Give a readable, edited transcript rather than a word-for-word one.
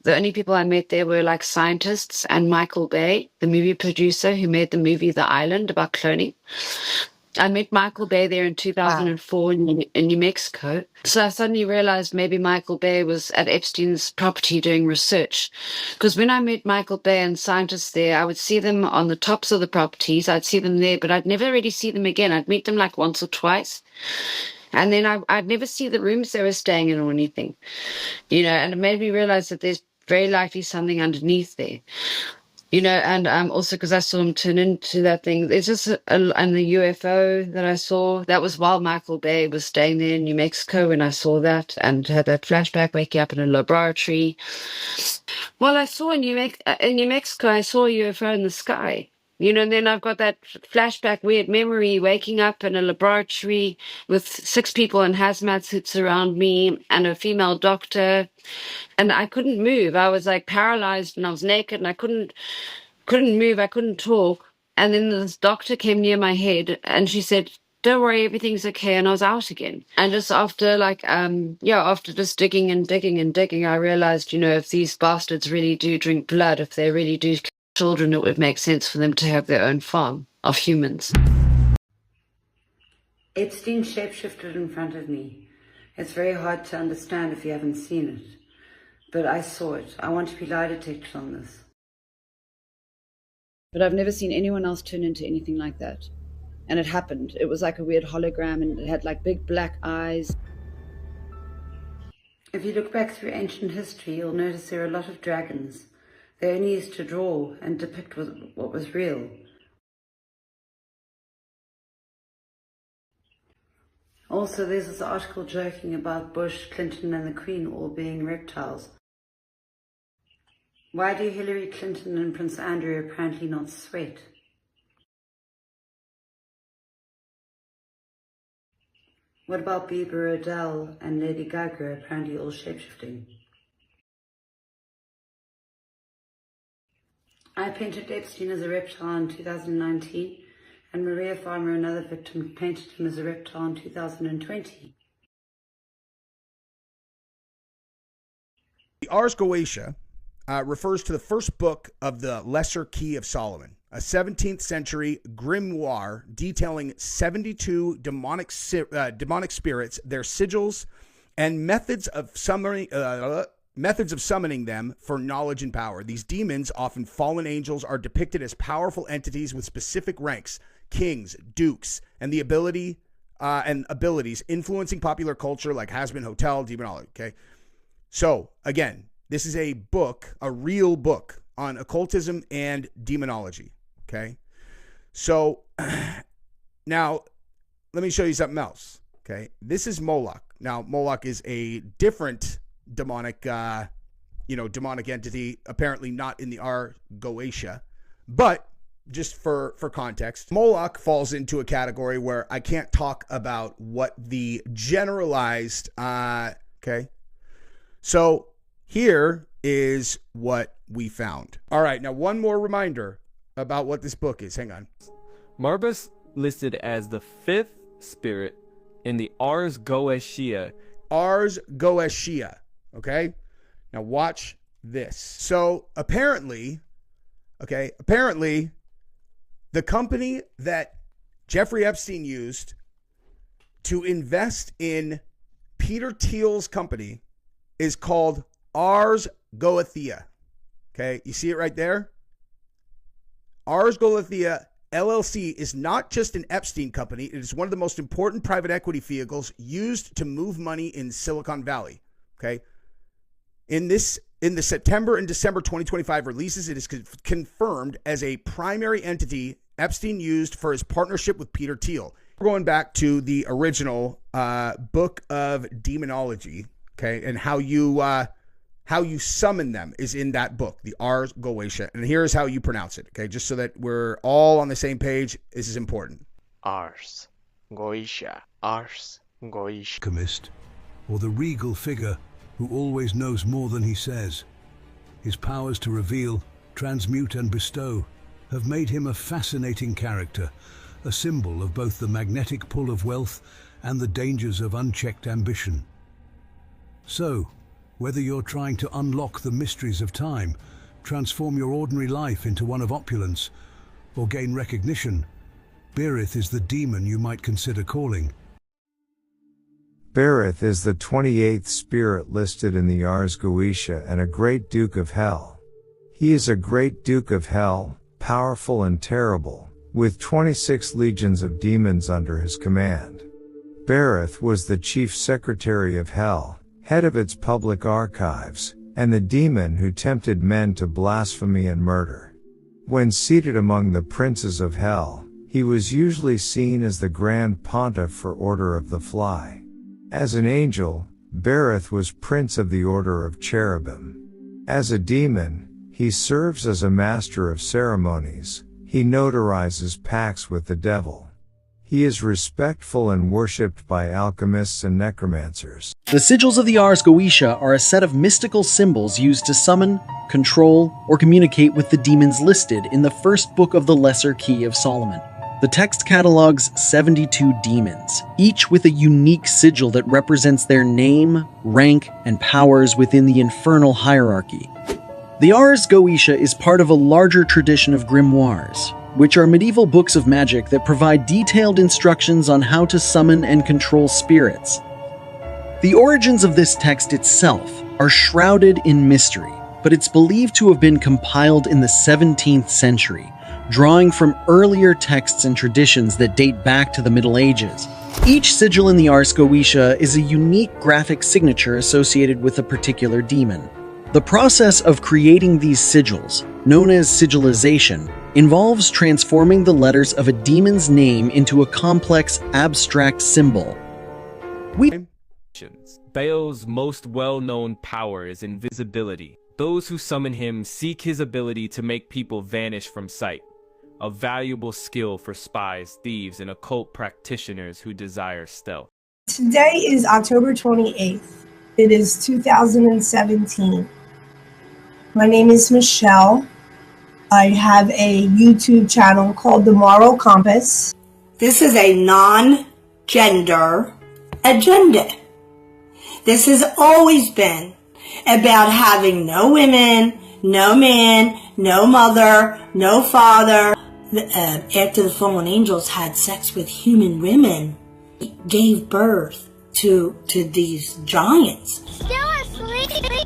The only people I met there were like scientists and Michael Bay, the movie producer who made the movie The Island about cloning. I met Michael Bay there in 2004 in New Mexico. So I suddenly realized maybe Michael Bay was at Epstein's property doing research. Because when I met Michael Bay and scientists there, I would see them on the tops of the properties. I'd see them there, but I'd never really see them again. I'd meet them like once or twice. And then I'd never see the rooms they were staying in or anything, and it made me realize that there's very likely something underneath there. And also because I saw him turn into that thing. There's just and the UFO that I saw, that was while Michael Bay was staying there in New Mexico when I saw that and had that flashback waking up in a laboratory. Well, I saw in New Mexico, I saw a UFO in the sky. And then I've got that flashback weird memory waking up in a laboratory with 6 people in hazmat suits around me and a female doctor. And I couldn't move. I was like paralyzed and I was naked and I couldn't move. I couldn't talk. And then this doctor came near my head and she said, "Don't worry, everything's okay." And I was out again. And just after after just digging and digging and digging, I realized, if these bastards really do drink blood, if they really do children, it would make sense for them to have their own farm of humans. Epstein shapeshifted in front of me. It's very hard to understand if you haven't seen it. But I saw it. I want to be lie detected on this. But I've never seen anyone else turn into anything like that. And it happened. It was like a weird hologram and it had like big black eyes. If you look back through ancient history, you'll notice there are a lot of dragons. They only used to draw and depict what was real. Also, there's this article joking about Bush, Clinton and the Queen all being reptiles. Why do Hillary Clinton and Prince Andrew apparently not sweat? What about Bieber, Adele and Lady Gaga apparently all shapeshifting? I painted Epstein as a reptile in 2019, and Maria Farmer, another victim, painted him as a reptile in 2020. The Ars Goetia refers to the first book of the Lesser Key of Solomon, a 17th century grimoire detailing 72 demonic spirits, their sigils, and methods of summoning them for knowledge and power. These demons, often fallen angels, are depicted as powerful entities with specific ranks, kings, dukes, and the abilities influencing popular culture like has-been, hotel, demonology. Okay, so again, this is a book, a real book on occultism and demonology. Okay, so now let me show you something else. Okay, this is Moloch. Now Moloch is a different demonic entity, apparently not in the Ars Goetia, but just for context, Moloch falls into a category where I can't talk about what the generalized, okay. So here is what we found. All right, now one more reminder about what this book is. Hang on. Marbus listed as the 5th spirit in the Ars Goetia. Ars Goetia. Okay, now watch this. So apparently, the company that Jeffrey Epstein used to invest in Peter Thiel's company is called Ars Goetia. Okay, you see it right there? Ars Goetia LLC is not just an Epstein company. It is one of the most important private equity vehicles used to move money in Silicon Valley. Okay. In the September and December 2025 releases, it is confirmed as a primary entity Epstein used for his partnership with Peter Thiel. We're going back to the original book of demonology, okay, and how you summon them is in that book, the Ars Goetia, and here's how you pronounce it, okay, just so that we're all on the same page. This is important. Ars Goetia, Ars Goetia. Alchemist, or the regal figure who always knows more than he says. His powers to reveal, transmute and bestow have made him a fascinating character, a symbol of both the magnetic pull of wealth and the dangers of unchecked ambition. So, Whether you're trying to unlock the mysteries of time, transform your ordinary life into one of opulence, or gain recognition, Berith is the demon you might consider calling. Berith is the 28th spirit listed in the Ars Goetia and a great Duke of Hell. He is a great Duke of Hell, powerful and terrible, with 26 legions of demons under his command. Berith was the chief secretary of Hell, head of its public archives, and the demon who tempted men to blasphemy and murder. When seated among the princes of Hell, he was usually seen as the Grand Pontiff or Order of the Fly. As an angel, Berith was Prince of the Order of Cherubim. As a demon, he serves as a master of ceremonies. He notarizes pacts with the devil. He is respectful and worshipped by alchemists and necromancers. The sigils of the Ars Goetia are a set of mystical symbols used to summon, control, or communicate with the demons listed in the first book of the Lesser Key of Solomon. The text catalogs 72 demons, each with a unique sigil that represents their name, rank, and powers within the Infernal hierarchy. The Ars Goetia is part of a larger tradition of grimoires, which are medieval books of magic that provide detailed instructions on how to summon and control spirits. The origins of this text itself are shrouded in mystery, but it's believed to have been compiled in the 17th century, drawing from earlier texts and traditions that date back to the Middle Ages. Each sigil in the Ars Goetia is a unique graphic signature associated with a particular demon. The process of creating these sigils, known as sigilization, involves transforming the letters of a demon's name into a complex, abstract symbol. Baal's most well-known power is invisibility. Those who summon him seek his ability to make people vanish from sight, a valuable skill for spies, thieves, and occult practitioners who desire stealth. Today is October 28th. It is 2017. My name is Michelle. I have a YouTube channel called The Moral Compass. This is a non-gender agenda. This has always been about having no women, no man, no mother, no father. After the fallen angels had sex with human women, it gave birth to these giants. Still asleep?